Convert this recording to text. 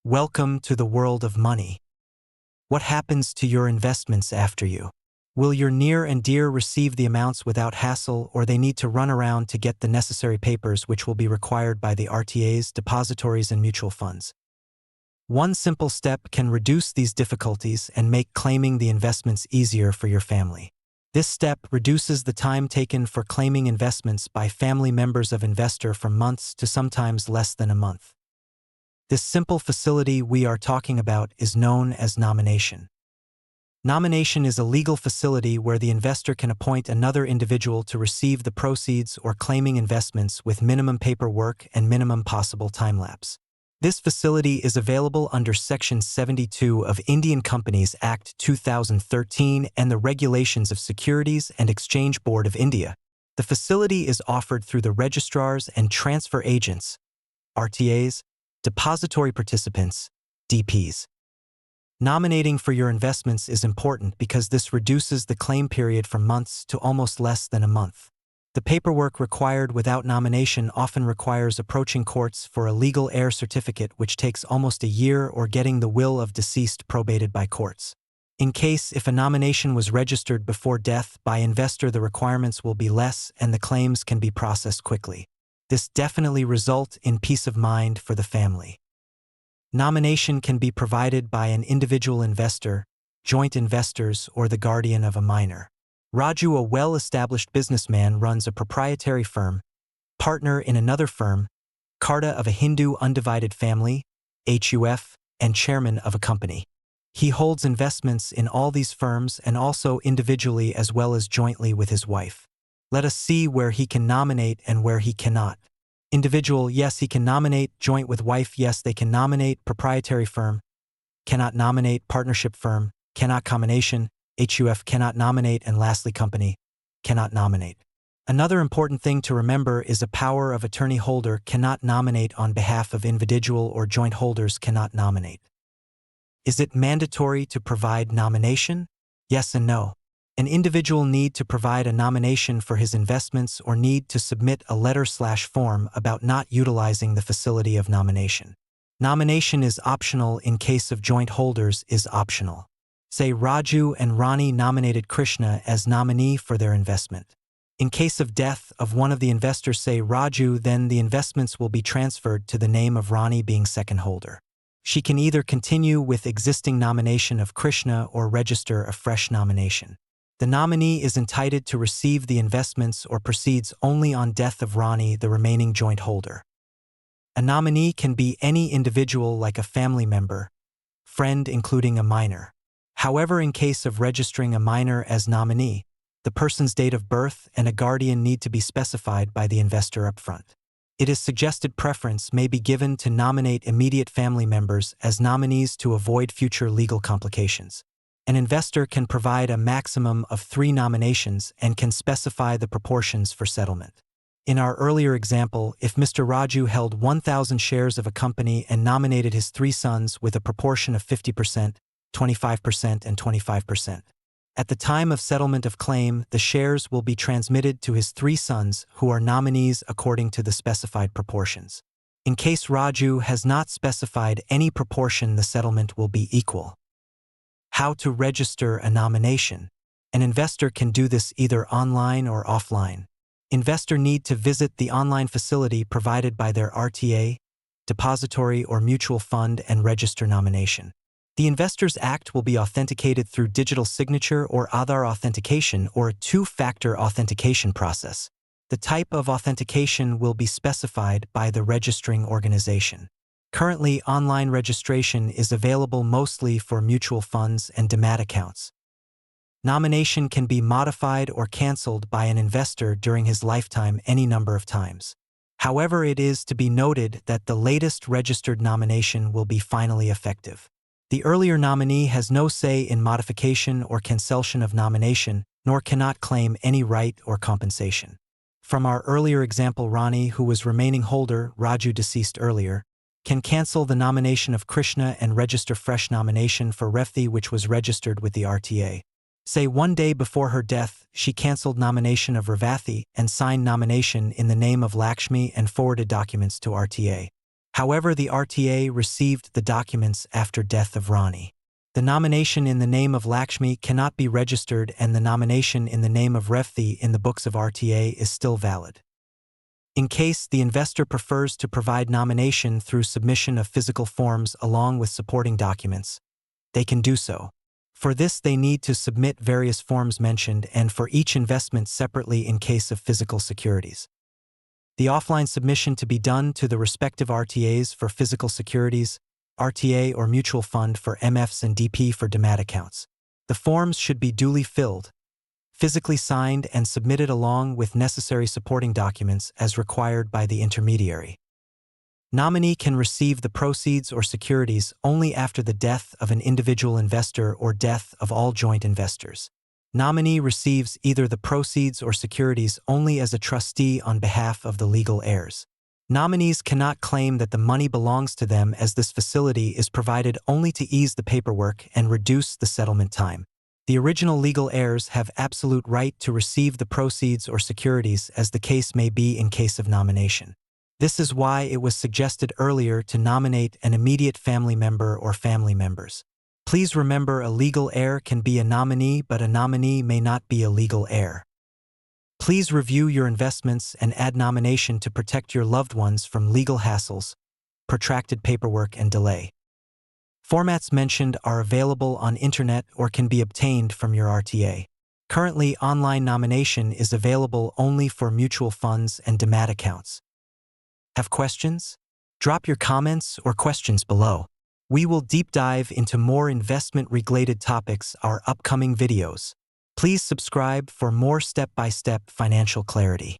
Welcome to the world of money. What happens to your investments after you? Will your near and dear receive the amounts without hassle, or they need to run around to get the necessary papers which will be required by the RTAs, depositories, and mutual funds? One simple step can reduce these difficulties and make claiming the investments easier for your family. This step reduces the time taken for claiming investments by family members of investor from months to sometimes less than a month. This simple facility we are talking about is known as nomination. Nomination is a legal facility where the investor can appoint another individual to receive the proceeds or claiming investments with minimum paperwork and minimum possible time lapse. This facility is available under Section 72 of Indian Companies Act 2013 and the Regulations of Securities and Exchange Board of India. The facility is offered through the registrars and transfer agents, RTAs, depository participants, DPs. Nominating for your investments is important because this reduces the claim period from months to almost less than a month. The paperwork required without nomination often requires approaching courts for a legal heir certificate, which takes almost a year, or getting the will of deceased probated by courts. In case if a nomination was registered before death by investor, the requirements will be less and the claims can be processed quickly. This definitely results in peace of mind for the family. Nomination can be provided by an individual investor, joint investors, or the guardian of a minor. Raju, a well-established businessman, runs a proprietary firm, partner in another firm, Karta of a Hindu undivided family, HUF, and chairman of a company. He holds investments in all these firms and also individually as well as jointly with his wife. Let us see where he can nominate and where he cannot. Individual, yes, he can nominate. Joint with wife, yes, they can nominate. Proprietary firm, cannot nominate. Partnership firm, cannot. Combination, HUF, cannot nominate. And lastly, company, cannot nominate. Another important thing to remember is a power of attorney holder cannot nominate on behalf of individual, or joint holders cannot nominate. Is it mandatory to provide nomination? Yes and no. An individual need to provide a nomination for his investments or need to submit a letter/form about not utilizing the facility of nomination. Nomination is optional in case of joint holders is optional. Say Raju and Rani nominated Krishna as nominee for their investment. In case of death of one of the investors, say Raju, then the investments will be transferred to the name of Rani being second holder. She can either continue with existing nomination of Krishna or register a fresh nomination. The nominee is entitled to receive the investments or proceeds only on death of Rani, the remaining joint holder. A nominee can be any individual like a family member, friend, including a minor. However, in case of registering a minor as nominee, the person's date of birth and a guardian need to be specified by the investor upfront. It is suggested preference may be given to nominate immediate family members as nominees to avoid future legal complications. An investor can provide a maximum of 3 nominations and can specify the proportions for settlement. In our earlier example, if Mr. Raju held 1,000 shares of a company and nominated his 3 sons with a proportion of 50%, 25%, and 25%. At the time of settlement of claim, the shares will be transmitted to his 3 sons who are nominees according to the specified proportions. In case Raju has not specified any proportion, the settlement will be equal. How to register a nomination. An investor can do this either online or offline. Investor need to visit the online facility provided by their RTA, depository, or mutual fund and register nomination. The Investors Act will be authenticated through digital signature or Aadhaar authentication or a 2-factor authentication process. The type of authentication will be specified by the registering organization. Currently, online registration is available mostly for mutual funds and demat accounts. Nomination can be modified or cancelled by an investor during his lifetime any number of times. However, it is to be noted that the latest registered nomination will be finally effective. The earlier nominee has no say in modification or cancellation of nomination, nor cannot claim any right or compensation. From our earlier example, Rani, who was remaining holder, Raju deceased earlier, can cancel the nomination of Krishna and register fresh nomination for Revthi, which was registered with the RTA. Say 1 day before her death, she cancelled nomination of Ravathi and signed nomination in the name of Lakshmi and forwarded documents to RTA. However, the RTA received the documents after death of Rani. The nomination in the name of Lakshmi cannot be registered, and the nomination in the name of Revthi in the books of RTA is still valid. In case the investor prefers to provide nomination through submission of physical forms along with supporting documents, they can do so. For this, they need to submit various forms mentioned, and for each investment separately in case of physical securities. The offline submission to be done to the respective RTAs for physical securities, RTA or mutual fund for MFs and DP for demat accounts. The forms should be duly filled, physically signed, and submitted along with necessary supporting documents as required by the intermediary. Nominee can receive the proceeds or securities only after the death of an individual investor or death of all joint investors. Nominee receives either the proceeds or securities only as a trustee on behalf of the legal heirs. Nominees cannot claim that the money belongs to them, as this facility is provided only to ease the paperwork and reduce the settlement time. The original legal heirs have absolute right to receive the proceeds or securities, as the case may be in case of nomination. This is why it was suggested earlier to nominate an immediate family member or family members. Please remember, a legal heir can be a nominee, but a nominee may not be a legal heir. Please review your investments and add nomination to protect your loved ones from legal hassles, protracted paperwork, and delay. Formats mentioned are available on internet or can be obtained from your RTA. Currently, online nomination is available only for mutual funds and demat accounts. Have questions? Drop your comments or questions below. We will deep dive into more investment-related topics in our upcoming videos. Please subscribe for more step-by-step financial clarity.